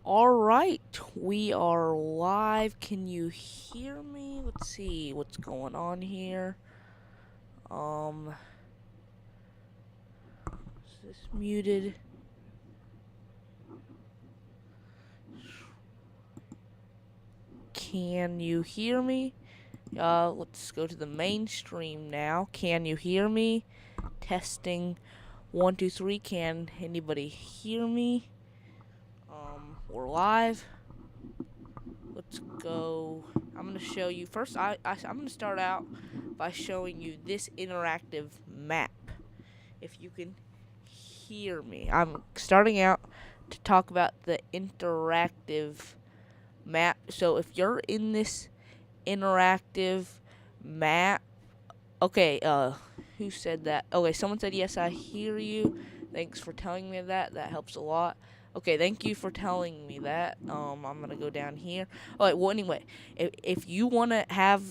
Alright, we are live. Can you hear me? Let's see what's going on here. Um, is this muted? Can you hear me? Let's go to the mainstream now. Can you hear me? Testing 1, 2, 3. Can anybody hear me? We're live. Let's go. I'm gonna show you first. I'm gonna start out by showing you this interactive map. If you can hear me, I'm starting out to talk about the interactive map. So if you're in this interactive map, okay. Who said that? Okay, someone said yes. I hear you. Thanks for telling me that. That helps a lot. Okay, thank you for telling me that. I'm gonna go down here. Alright, well, anyway, if you wanna have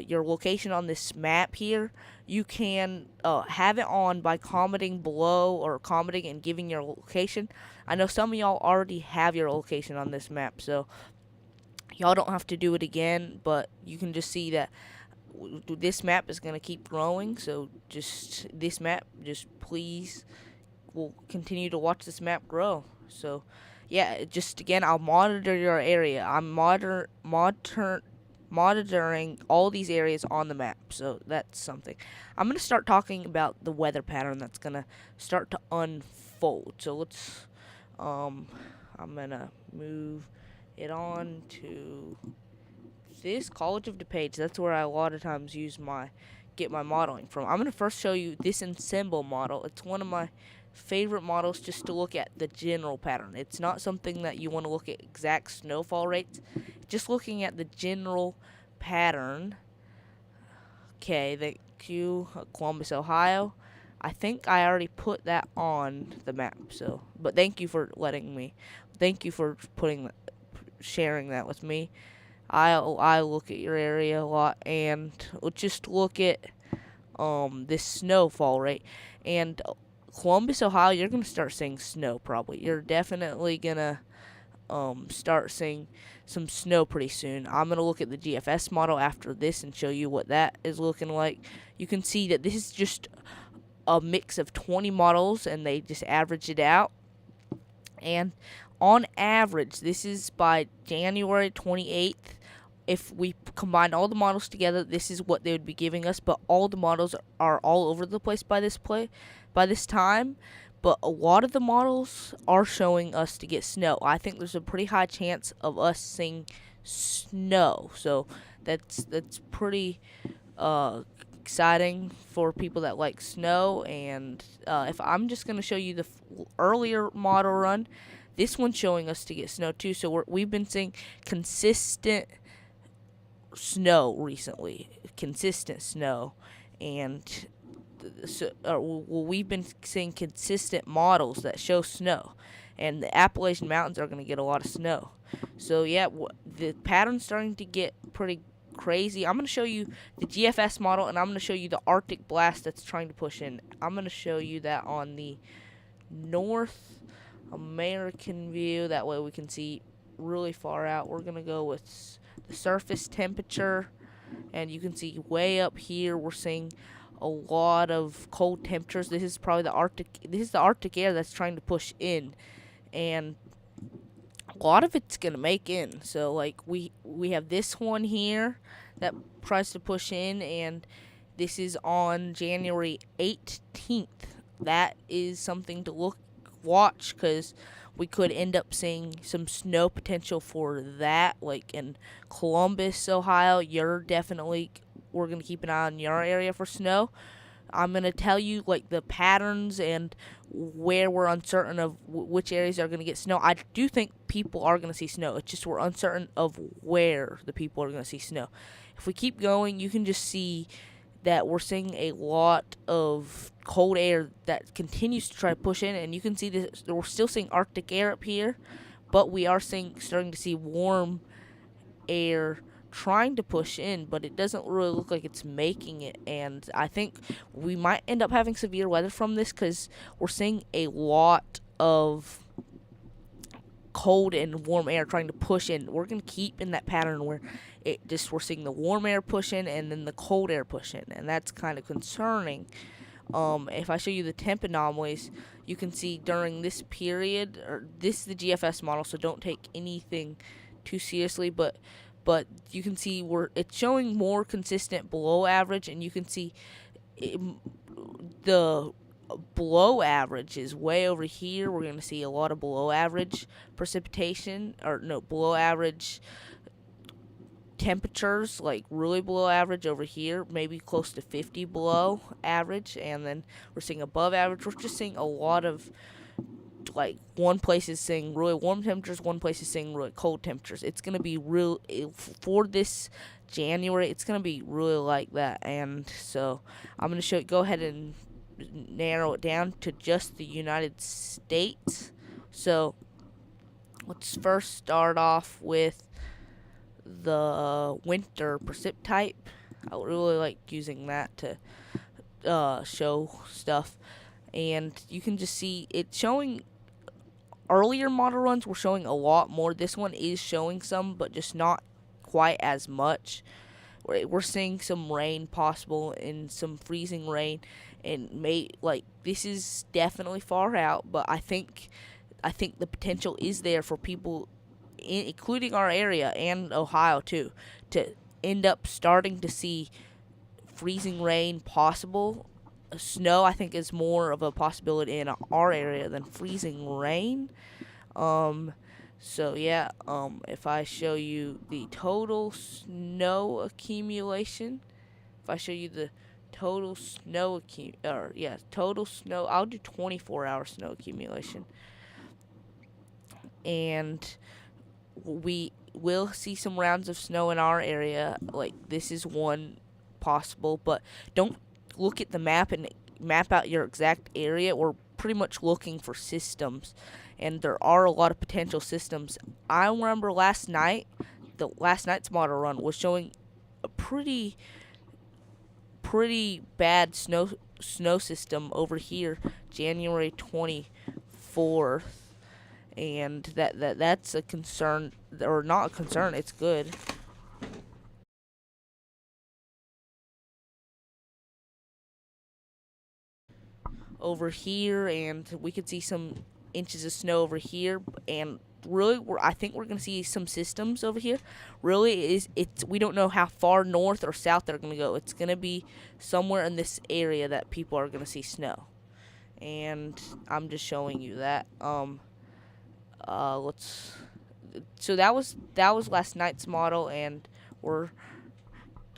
your location on this map here, you can have it on by commenting below or commenting and giving your location. I know some of y'all already have your location on this map, so y'all don't have to do it again. But you can just see that this map is gonna keep growing. So just this map, just please will continue to watch this map grow. So, yeah, just again, I'll monitor your area. I'm monitoring all these areas on the map. So that's something. I'm gonna start talking about the weather pattern that's gonna start to unfold. So let's, um, I'm gonna move it on to this College of DePage. That's where I a lot of times use my get my modeling from. I'm gonna first show you this ensemble model. It's one of my favorite models just to look at the general pattern. It's not something that you want to look at exact snowfall rates. Just looking at the general pattern. Okay, thank you, Columbus, Ohio. I think I already put that on the map. So, but thank you for letting me. Thank you for sharing that with me. I look at your area a lot, and let's just look at this snowfall rate. And Columbus, Ohio, you're gonna start seeing snow probably. You're definitely gonna start seeing some snow pretty soon. I'm gonna look at the GFS model after this and show you what that is looking like. You can see that this is just a mix of 20 models, and they just average it out. And on average, this is by January 28th. If we combine all the models together, this is what they would be giving us. But all the models are all over the place by this time. But a lot of the models are showing us to get snow. I think there's a pretty high chance of us seeing snow. So that's pretty exciting for people that like snow. And if I'm just gonna show you the earlier model run, this one's showing us to get snow too. So we've been seeing consistent snow recently, consistent snow, and we've been seeing consistent models that show snow, and the Appalachian Mountains are going to get a lot of snow. So yeah, the pattern's starting to get pretty crazy. I'm going to show you the GFS model, and I'm going to show you the Arctic blast that's trying to push in. I'm going to show you that on the North American view. That way we can see really far out. We're going to go with the surface temperature, and you can see way up here we're seeing a lot of cold temperatures. This is probably the Arctic air that's trying to push in, and a lot of it's gonna make in. So like we have this one here that tries to push in, and this is on January 18th. That is something to watch, because we could end up seeing some snow potential for that. Like in Columbus, Ohio, we're going to keep an eye on your area for snow. I'm going to tell you like the patterns and where we're uncertain of which areas are going to get snow. I do think people are going to see snow. It's just we're uncertain of where the people are going to see snow. If we keep going, you can just see that we're seeing a lot of cold air that continues to try to push in, and you can see this. We're still seeing Arctic air up here, but we are starting to see warm air trying to push in, but it doesn't really look like it's making it. And I think we might end up having severe weather from this, because we're seeing a lot of cold and warm air trying to push in. We're gonna keep in that pattern where we're seeing the warm air push in and then the cold air push in, and that's kind of concerning. If I show you the temp anomalies, you can see during this period, or this is the GFS model, so don't take anything too seriously, but you can see where it's showing more consistent below average, and you can see the below average is way over here. We're going to see a lot of below average precipitation, or no, below average temperatures, like really below average over here, maybe close to 50 below average, and then we're seeing above average. We're just seeing a lot of, like, one place is seeing really warm temperatures, one place is seeing really cold temperatures. It's going to be real for this January. It's going to be really like that, and so I'm going to go ahead and narrow it down to just the United States. So let's first start off with the winter precip type. I really like using that to show stuff, and you can just see it's showing. Earlier model runs were showing a lot more. This one is showing some, but just not quite as much. We're seeing some rain possible, and some freezing rain, and this is definitely far out, but I think the potential is there for people, including our area and Ohio too, to end up starting to see freezing rain possible. Snow, I think, is more of a possibility in our area than freezing rain. So yeah, if I show you the total snow accumulation, if I show you the total snow total snow, I'll do 24-hour snow accumulation, and we will see some rounds of snow in our area. Like, this is one possible, but don't look at the map and map out your exact area. We're pretty much looking for systems, and there are a lot of potential systems. I remember last night's model run was showing a pretty bad snow system over here, January 24th, and that's a concern, or not a concern. It's good. Over here, and we could see some inches of snow over here, and really I think we're going to see some systems over here. Really, we don't know how far north or south they're going to go. It's going to be somewhere in this area that people are going to see snow, and I'm just showing you that. So that was last night's model, and we're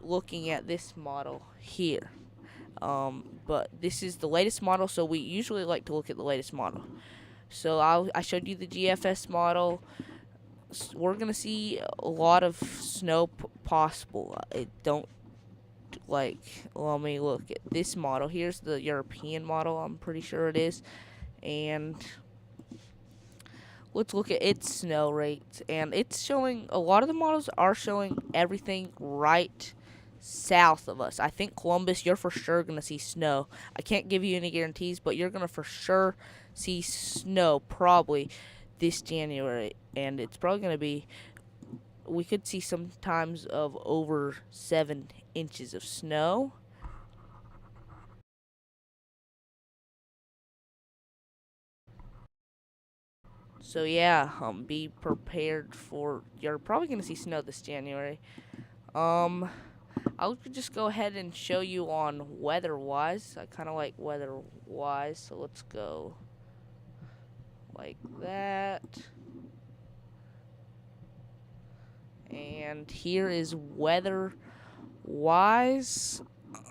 looking at this model here. But this is the latest model, so we usually like to look at the latest model. So I showed you the GFS model. We're gonna see a lot of snow possible. Let me look at this model. Here's the European model. I'm pretty sure it is, and let's look at its snow rates. And it's showing, a lot of the models are showing everything right south of us. I think Columbus, you're for sure going to see snow. I can't give you any guarantees, but you're going to for sure see snow probably this January. And it's probably going to be, we could see some times of over 7 inches of snow. So yeah, be prepared for, you're probably going to see snow this January. I'll just go ahead and show you on weather-wise. I kind of like weather-wise, so let's go like that. And here is weather-wise.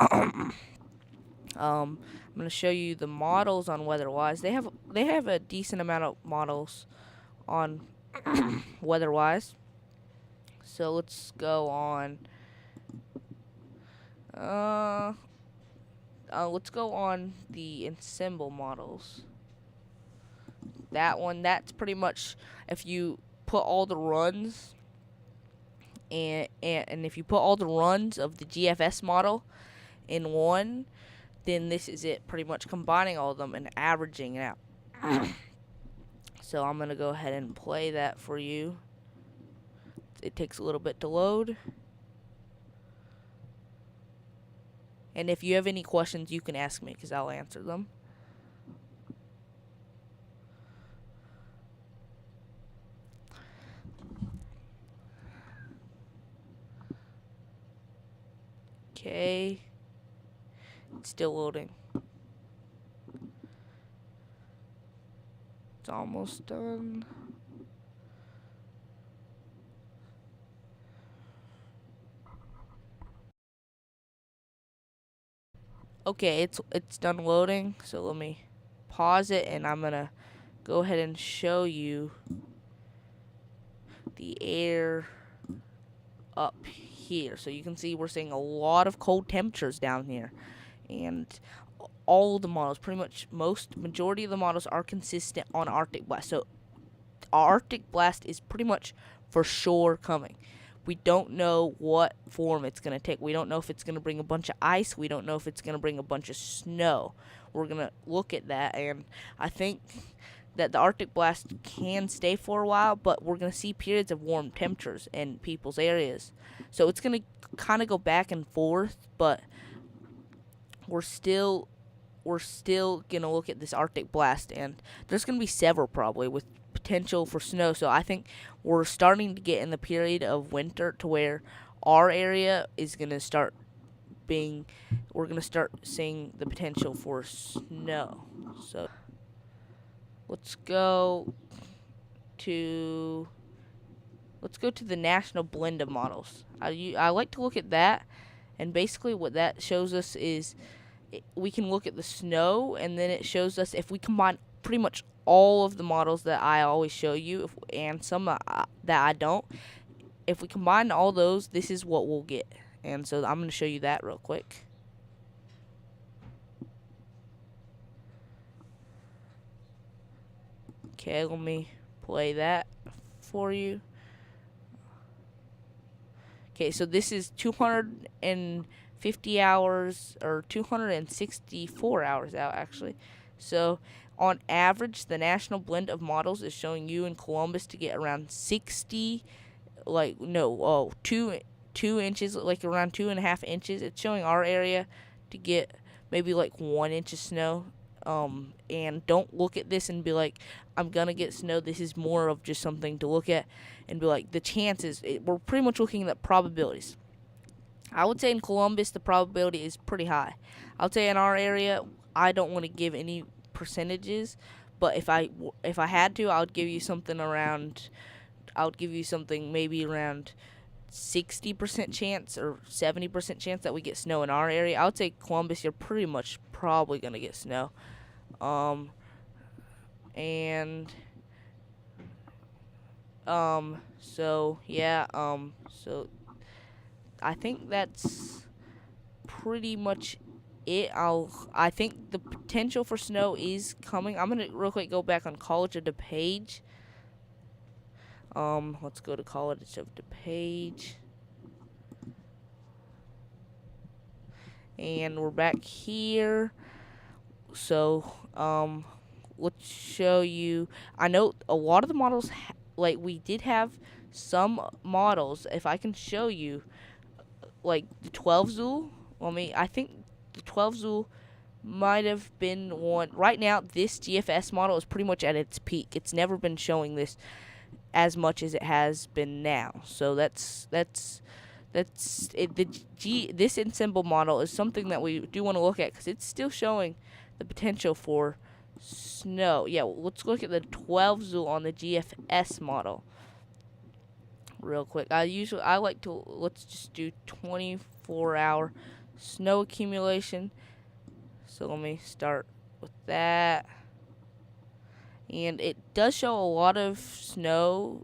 I'm gonna show you the models on weather-wise. They have a decent amount of models on weather-wise. So let's go on. Let's go on the Ensemble models. That's pretty much, if you put all the runs, and if you put all the runs of the GFS model in one, then this is it, pretty much combining all of them and averaging it out. So I'm going to go ahead and play that for you. It takes a little bit to load. And if you have any questions, you can ask me because I'll answer them. Okay. It's still loading. It's almost done. Okay, it's done loading. So let me pause it, and I'm gonna go ahead and show you the air up here. So you can see we're seeing a lot of cold temperatures down here, and all the models, pretty much majority of the models are consistent on Arctic Blast. So Arctic Blast is pretty much for sure coming. We don't know what form it's going to take. We don't know if it's going to bring a bunch of ice. We don't know if it's going to bring a bunch of snow. We're going to look at that, and I think that the Arctic Blast can stay for a while, but we're going to see periods of warm temperatures in people's areas. So it's going to kind of go back and forth, but we're still going to look at this Arctic Blast, and there's going to be several probably with potential for snow. So I think we're starting to get in the period of winter to where our area is going to start we're going to start seeing the potential for snow. So let's go to the national blend of models. I like to look at that, and basically what that shows us is we can look at the snow, and then it shows us if we combine pretty much all of the models that I always show you, and some that I don't. If we combine all those, this is what we'll get. And so I'm going to show you that real quick. Okay, let me play that for you. Okay, so this is 250 hours, or 264 hours out, actually. So on average, the national blend of models is showing you in Columbus to get around 2 inches, like around 2.5 inches. It's showing our area to get maybe like 1 inch of snow. And don't look at this and be like, I'm gonna get snow. This is more of just something to look at and be like, the chances. We're pretty much looking at probabilities. I would say in Columbus the probability is pretty high. I would say in our area, I don't want to give any percentages, but if I had to, I would give you something maybe around 60% chance or 70% chance that we get snow in our area. I would say Columbus, you're pretty much probably gonna get snow. So yeah, so I think that's pretty much it. I think the potential for snow is coming. I'm gonna real quick go back on College of DuPage. Let's go to College of DuPage. And we're back here. So, let's show you. I know a lot of the models, like we did have some models. If I can show you, like the 12 Zool. I think the 12 Zool might have been one. Right now, this GFS model is pretty much at its peak. It's never been showing this as much as it has been now. So that's it. This ensemble model is something that we do want to look at because it's still showing the potential for snow. Yeah, let's look at the 12 Zool on the GFS model real quick. Let's just do 24-hour snow accumulation. So let me start with that. And it does show a lot of snow,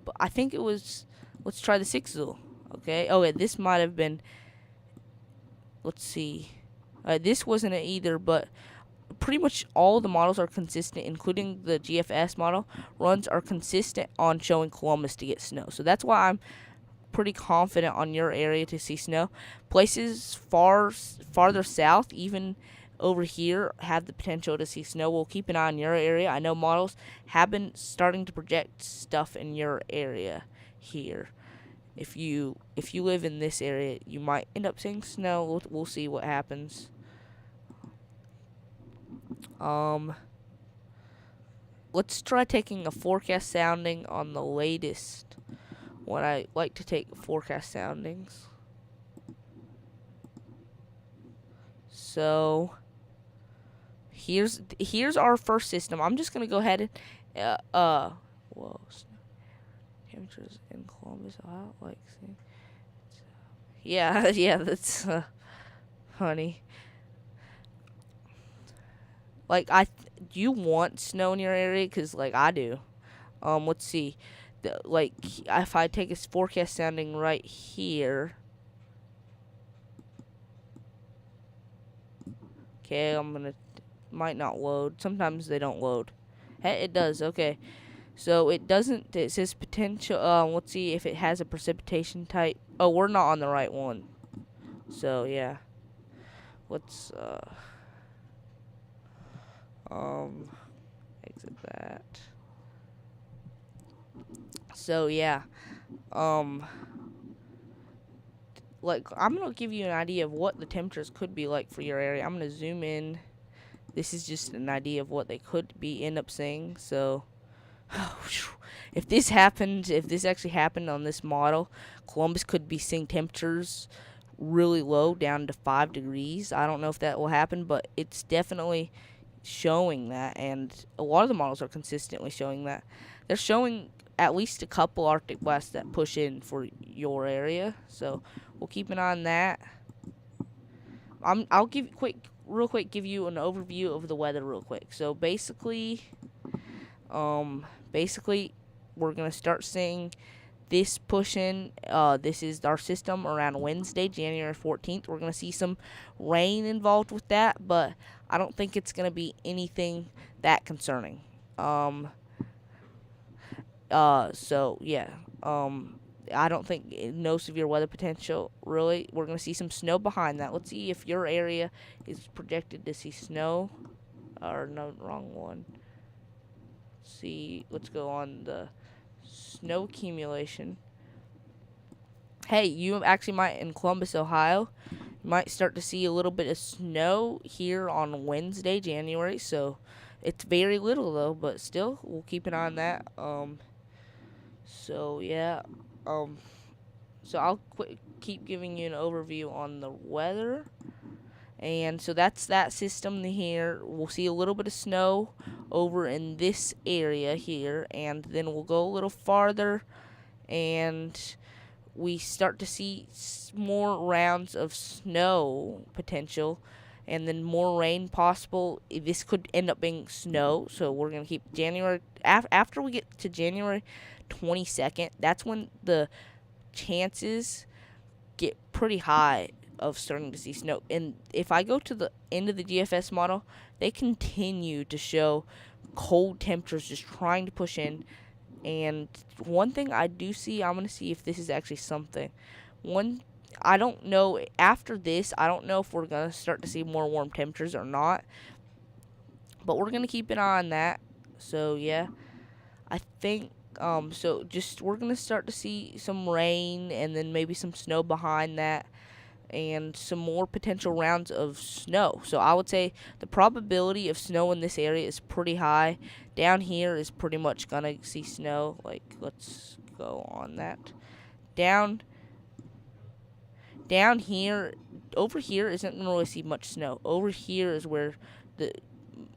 but I think it was, let's try the 6 Zool. Okay, this might have been, let's see, this wasn't it either, but pretty much all the models are consistent, including the GFS model. Runs are consistent on showing Columbus to get snow. So that's why I'm pretty confident on your area to see snow. Places farther south, even over here have the potential to see snow. We'll keep an eye on your area. I know models have been starting to project stuff in your area here. If you live in this area, you might end up seeing snow. We'll see what happens. Let's try taking a forecast sounding on the latest when I like to take forecast soundings. So here's our first system. I'm just gonna go ahead and whoa, temperatures in Columbus, Ohio, like, see, yeah, yeah, that's funny. Like, do you want snow in your area? Cause like I do. Let's see. Like, if I take a forecast sounding right here. Okay, might not load. Sometimes they don't load. Hey, it does. Okay. So it doesn't, it says potential, let's see if it has a precipitation type. Oh, we're not on the right one. So, yeah. Let's, exit that. So, yeah. Like, I'm going to give you an idea of what the temperatures could be like for your area. I'm going to zoom in. This is just an idea of what they could end up seeing. So, if this actually happened on this model, Columbus could be seeing temperatures really low, down to 5 degrees. I don't know if that will happen, but it's definitely showing that, and a lot of the models are consistently showing that. They're showing at least a couple Arctic blasts that push in for your area, so we'll keep an eye on that. I'll real quick give you an overview of the weather real quick. So basically we're gonna start seeing this push in. This is our system around Wednesday, January 14th. We're gonna see some rain involved with that, but I don't think it's gonna be anything that concerning. So yeah. I don't think no severe weather potential, really. We're going to see some snow behind that. Let's see if your area is projected to see snow. Or, no, wrong one. Let's go on the snow accumulation. Hey, you actually might, in Columbus, Ohio, you might start to see a little bit of snow here on Wednesday, January. So, it's very little, though, but still, we'll keep an eye on that. So, yeah. So I'll keep giving you an overview on the weather. And so that's that system here. We'll see a little bit of snow over in this area here. And then we'll go a little farther. And we start to see more rounds of snow potential. And then more rain possible. This could end up being snow. So we're going to keep January. After we get to January 22nd, that's when the chances get pretty high of starting to see snow. And if I go to the end of the GFS model, they continue to show cold temperatures just trying to push in. And one thing I do see, I'm going to see if this is actually something. I don't know, after this, I don't know if we're going to start to see more warm temperatures or not. But we're going to keep an eye on that. So, yeah, I think so we're going to start to see some rain and then maybe some snow behind that and some more potential rounds of snow. So I would say the probability of snow in this area is pretty high. Down here is pretty much going to see snow. Like, let's go on that. Down here, over here isn't going to really see much snow. Over here is where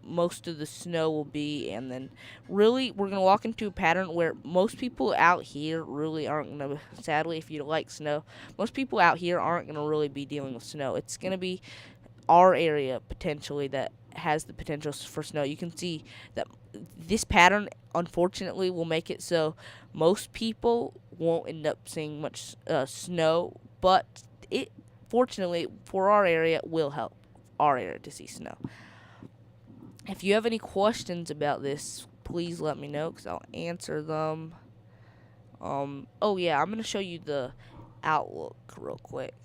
most of the snow will be, and then really we're going to walk into a pattern where most people out here really aren't going to, sadly, if you like snow, most people out here aren't going to really be dealing with snow. It's going to be our area potentially that has the potential for snow. You can see that this pattern unfortunately will make it so most people won't end up seeing much snow, but it fortunately for our area will help our area to see snow. If you have any questions about this, please let me know because I'll answer them. Oh yeah, I'm going to show you the outlook real quick.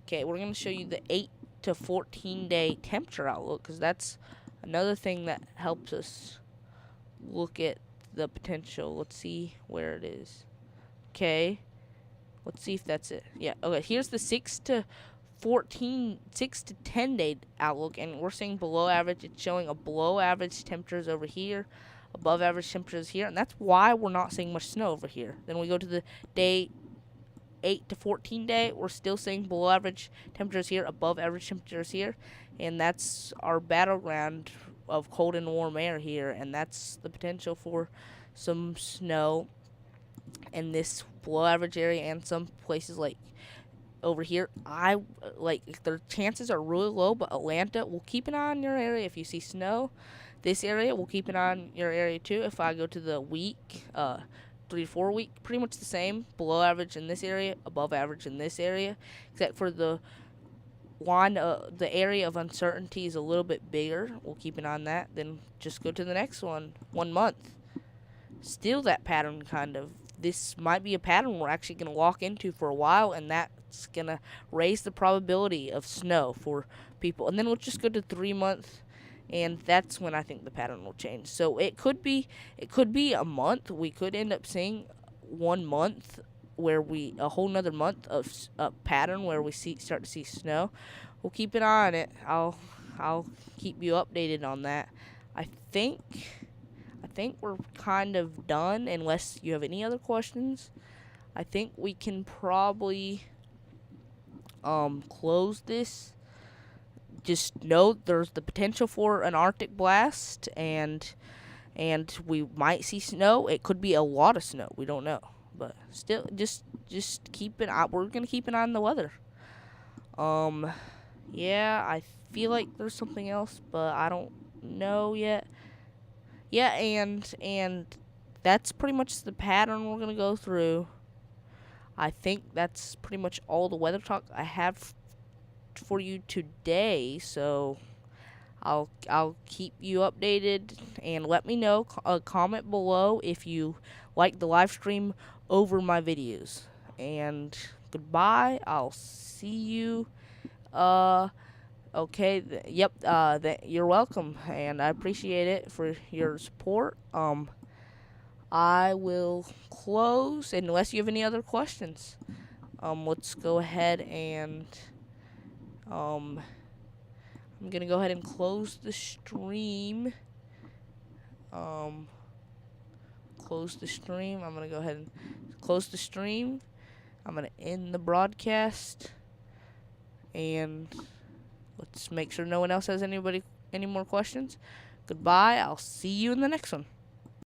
Okay, we're going to show you the 8 to 14 day temperature outlook, because that's another thing that helps us look at the potential. Let's see where it is. Okay, let's see if that's it. Yeah, okay, here's the 6 to 10 day outlook, and we're seeing below average. It's showing a below average temperatures over here, above average temperatures here, and that's why we're not seeing much snow over here. Then we go to the day 8 to 14 day, we're still seeing below average temperatures here, above average temperatures here, and that's our battleground of cold and warm air here, and that's the potential for some snow in this below average area, and some places like over here. The chances are really low, but Atlanta, we'll keep an eye on your area. If you see snow, this area, we'll keep an eye on your area too. If I go to the week, 3 to 4 week, pretty much the same. Below average in this area, above average in this area, except for the the area of uncertainty is a little bit bigger. We'll keep an eye on that. Then just go to the next one. 1 month. Still that pattern, kind of. This might be a pattern we're actually going to walk into for a while, and that's going to raise the probability of snow for people. And then we'll just go to 3 months, and that's when I think the pattern will change. So it could be a month. We could end up seeing 1 month where a whole nother month of a pattern where we start to see snow. We'll keep an eye on it. I'll keep you updated on that. I think we're kind of done, unless you have any other questions. I think we can probably close this. Just know there's the potential for an Arctic blast, and we might see snow. It could be a lot of snow. We don't know. But still, just keep an eye. We're gonna keep an eye on the weather. Yeah, I feel like there's something else, but I don't know yet. Yeah, and that's pretty much the pattern we're gonna go through. I think that's pretty much all the weather talk I have for you today. So I'll keep you updated, and let me know. Comment below if you like the live stream over my videos. And goodbye. I'll see you. Okay. Yep. You're welcome, and I appreciate it for your support. I will close unless you have any other questions. Let's go ahead and I'm gonna go ahead and close the stream. Close the stream. I'm gonna go ahead and close the stream. I'm gonna end the broadcast, and let's make sure no one else has any more questions. Goodbye. I'll see you in the next one.